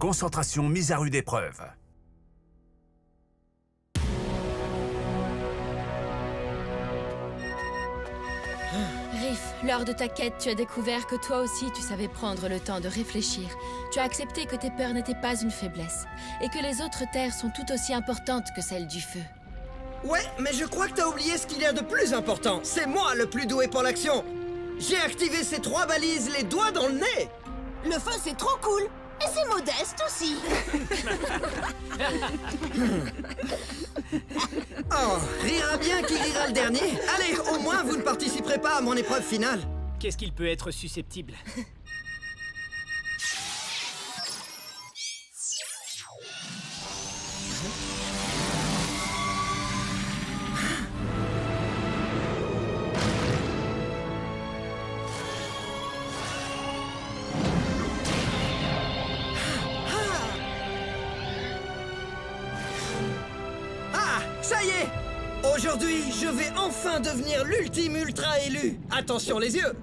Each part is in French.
Concentration mise à rude épreuve. Riff, lors de ta quête, tu as découvert que toi aussi tu savais prendre le temps de réfléchir. Tu as accepté que tes peurs n'étaient pas une faiblesse, et que les autres terres sont tout aussi importantes que celles du feu. Ouais, mais je crois que t'as oublié ce qu'il y a de plus important. C'est moi le plus doué pour l'action. J'ai activé ces 3 balises les doigts dans le nez. Le feu, c'est trop cool. Et c'est modeste aussi. Oh, rira bien qui rira le dernier. Allez, au moins vous ne participerez pas à mon épreuve finale. Qu'est-ce qu'il peut être susceptible? Ça y est! Aujourd'hui, je vais enfin devenir l'ultime ultra élu. Attention les yeux!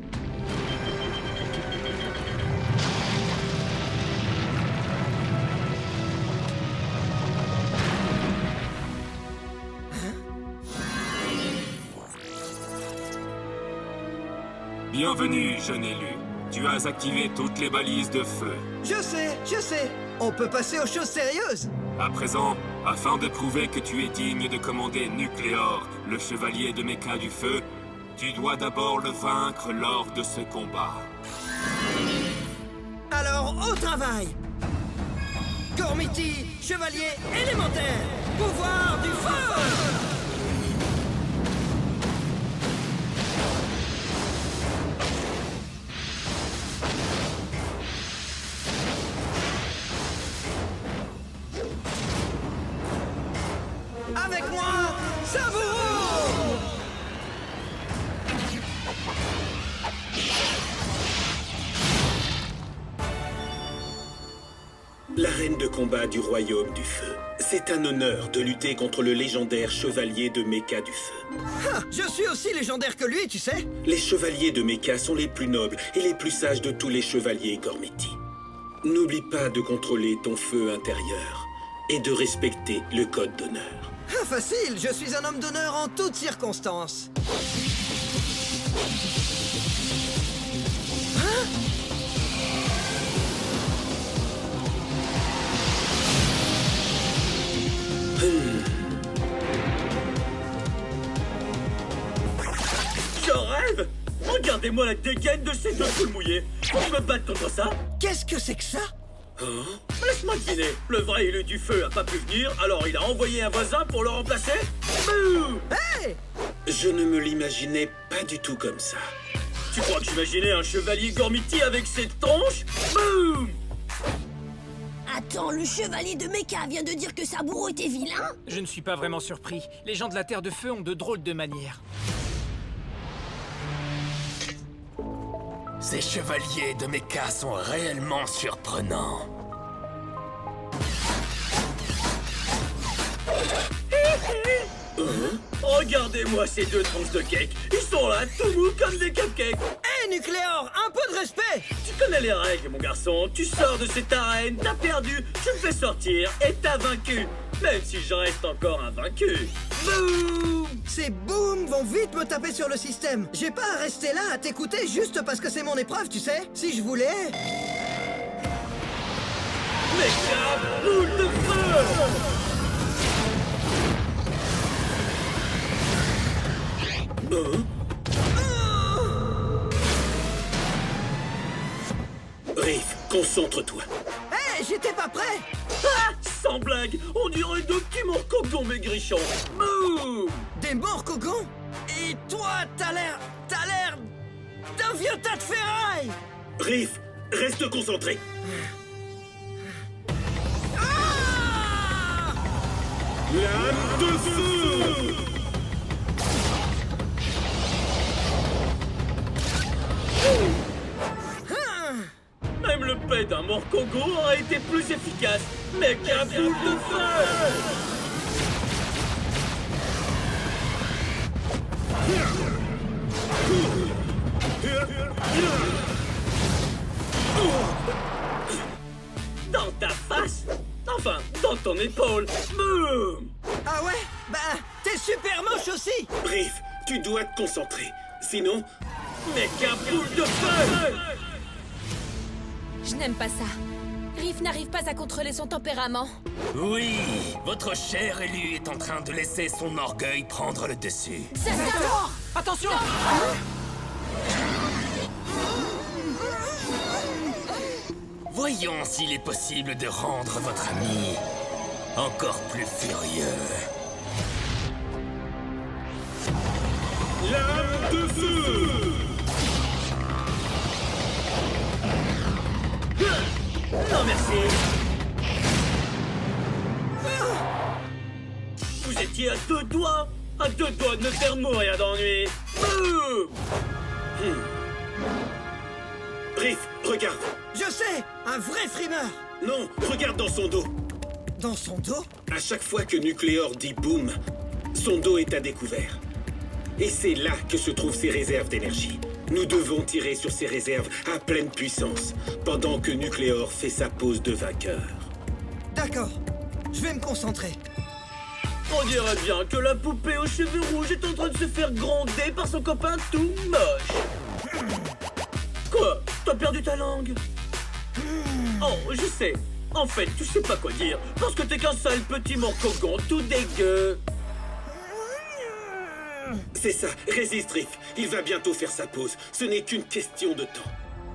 Bienvenue, jeune élu. Tu as activé toutes les balises de feu. Je sais. On peut passer aux choses sérieuses. À présent, afin de prouver que tu es digne de commander Nucléor, le chevalier de Mecha du Feu, tu dois d'abord le vaincre lors de ce combat. Alors, au travail! Gormiti, chevalier élémentaire, pouvoir du feu! Avec moi, savoureux! L'arène de combat du Royaume du Feu. C'est un honneur de lutter contre le légendaire chevalier de Mecha du Feu. Ah, je suis aussi légendaire que lui, tu sais? Les chevaliers de Mecha sont les plus nobles et les plus sages de tous les chevaliers Gormiti. N'oublie pas de contrôler ton feu intérieur et de respecter le code d'honneur. Ah, facile, je suis un homme d'honneur en toutes circonstances. Je rêve! Regardez-moi la dégaine de ces deux poules mouillées! Faut que je me batte contre ça? Qu'est-ce que c'est que ça? Laisse-moi deviner, le vrai élu du feu a pas pu venir, alors il a envoyé un voisin pour le remplacer? Bouh! Hey! Je ne me l'imaginais pas du tout comme ça. Tu crois que j'imaginais un chevalier Gormiti avec ses tronches? Boum! Attends, le chevalier de Mecha vient de dire que sa bourreau était vilain? Je ne suis pas vraiment surpris. Les gens de la Terre de Feu ont de drôles de manières. Ces chevaliers de Mecha sont réellement surprenants. Regardez-moi ces deux tronches de cake! Ils sont là, tout mous comme des cupcakes! Hé, Nucléor, un peu de respect! Tu connais les règles, mon garçon. Tu sors de cette arène, t'as perdu, tu me fais sortir et t'as vaincu. Même si je reste encore invaincu. Boum! Ces booms vont vite me taper sur le système. J'ai pas à rester là à t'écouter juste parce que c'est mon épreuve, tu sais. Si je voulais... Mecha boule de feu! Riff, concentre-toi. Hé, j'étais pas prêt! Ah! Sans blague, on dirait deux petits morcogons maigrichons. Boum! Des morcogons? Et toi, t'as l'air d'un vieux tas de ferraille! Riff, reste concentré. Ah! Lame de feu! Même le pet d'un morcogo aurait été plus efficace. Mecha boule de feu! Dans ta face. Enfin, dans ton épaule. Boum. Ah ouais? Bah, t'es super moche aussi! Riff, tu dois te concentrer. Sinon, Mecha boule de feu. Je n'aime pas ça. Riff n'arrive pas à contrôler son tempérament. Oui, votre cher élu est en train de laisser son orgueil prendre le dessus. C'est ça! Attention! Voyons s'il est possible de rendre votre ami encore plus furieux. lame de feu! Non, merci. Vous étiez à 2 doigts. À 2 doigts de me faire mourir d'ennui. Boum. Riff, regarde. Je sais! Un vrai frimeur! Non, regarde dans son dos. Dans son dos? À chaque fois que Nucléor dit boum, son dos est à découvert. Et c'est là que se trouvent ses réserves d'énergie. Nous devons tirer sur ses réserves à pleine puissance, pendant que Nucléor fait sa pose de vainqueur. D'accord. Je vais me concentrer. On dirait bien que la poupée aux cheveux rouges est en train de se faire gronder par son copain tout moche. Quoi? T'as perdu ta langue? Oh, je sais. En fait, tu sais pas quoi dire, parce que t'es qu'un sale petit morcogon tout dégueu. C'est ça, résiste Riff. Il va bientôt faire sa pause. Ce n'est qu'une question de temps.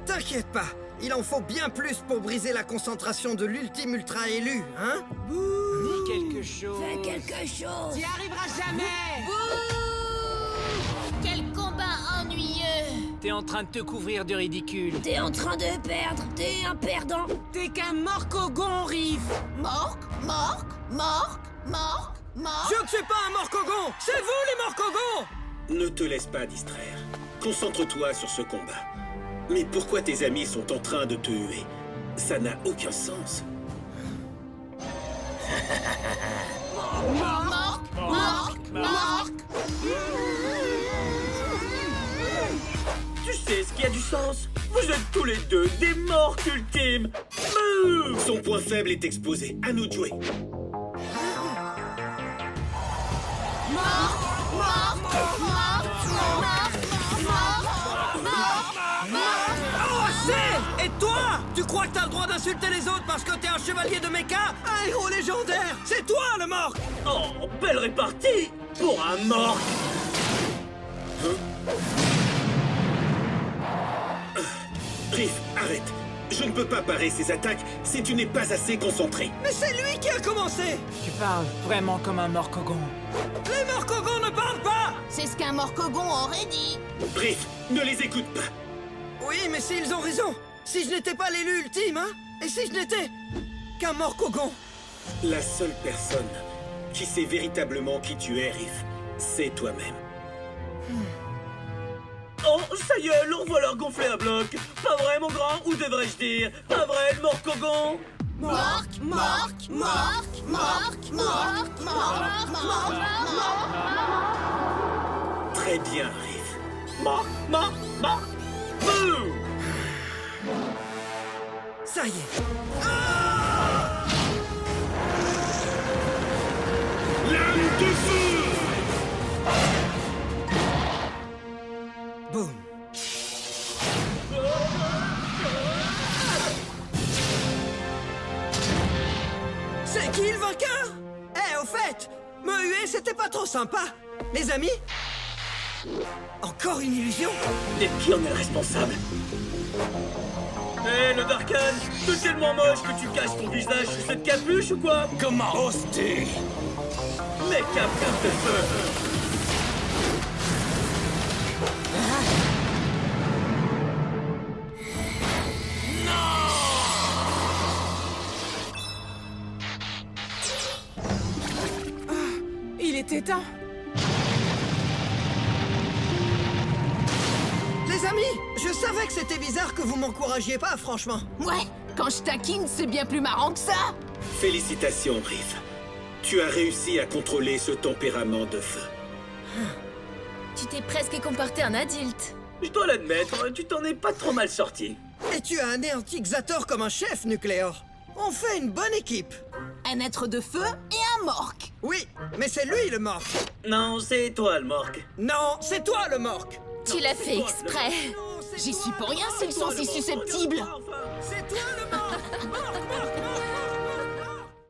T'inquiète pas, il en faut bien plus pour briser la concentration de l'ultime ultra élu, hein? Dis quelque chose. T'y arriveras jamais. Quel combat ennuyeux! T'es en train de te couvrir de ridicule. T'es en train de perdre. T'es un perdant. T'es qu'un morcogon, Riff. Morque. Je ne suis pas un morcogon! C'est vous les morcogons! Ne te laisse pas distraire. Concentre-toi sur ce combat. Mais pourquoi tes amis sont en train de te huer? Ça n'a aucun sens. Tu sais ce qui a du sens? Vous êtes tous les deux des morts ultimes. Boum. Son point faible est exposé. À nous de jouer. Oh, c'est! Et toi? Tu crois que t'as le droit d'insulter les autres parce que t'es un chevalier de mecha? Un héros légendaire! C'est toi le morque! Oh, belle répartie pour un mort. Riff, arrête. Je ne peux pas parer ses attaques si tu n'es pas assez concentré. Mais c'est lui qui a commencé! Tu parles vraiment comme un morcogon. Les morcogons ne parlent pas! C'est ce qu'un morcogon aurait dit. Riff, ne les écoute pas. Oui, mais s'ils ont raison! Si je n'étais pas l'élu ultime, hein? Et si je n'étais qu'un morcogon? La seule personne qui sait véritablement qui tu es, Riff, c'est toi-même. Oh, ça y est, le revoilà gonflé à bloc. Pas vrai, mon grand? Ou devrais-je dire, pas vrai, le morcogon? Très bien, Riff. Mort. Boum. Ça y est. Lame de feu! Boum. C'est qui le vainqueur? Eh, au fait, me huer, c'était pas trop sympa. Les amis? Encore une illusion? Et qui en est le responsable? Hé, le Darkan, t'es tellement moche que tu caches ton visage sous cette capuche ou quoi? Comment oses-tu? Mais capteur de feu! Il est éteint. Les amis, je savais que c'était bizarre que vous m'encouragiez pas, franchement. Ouais, quand je taquine, c'est bien plus marrant que ça. Félicitations, Riff. Tu as réussi à contrôler ce tempérament de feu. Tu t'es presque comporté en adulte. Je dois l'admettre, tu t'en es pas trop mal sorti. Et tu as anéanti Xator comme un chef, Nucléor. On fait une bonne équipe. Un être de feu et un morque. Oui, mais c'est lui le morque. Non, c'est toi le morque. Non, c'est toi le morque. Tu l'as fait exprès. Non, c'est J'y toi suis pour le rien morque. s'ils sont si susceptibles. C'est toi le morque. Morque, morque, morque.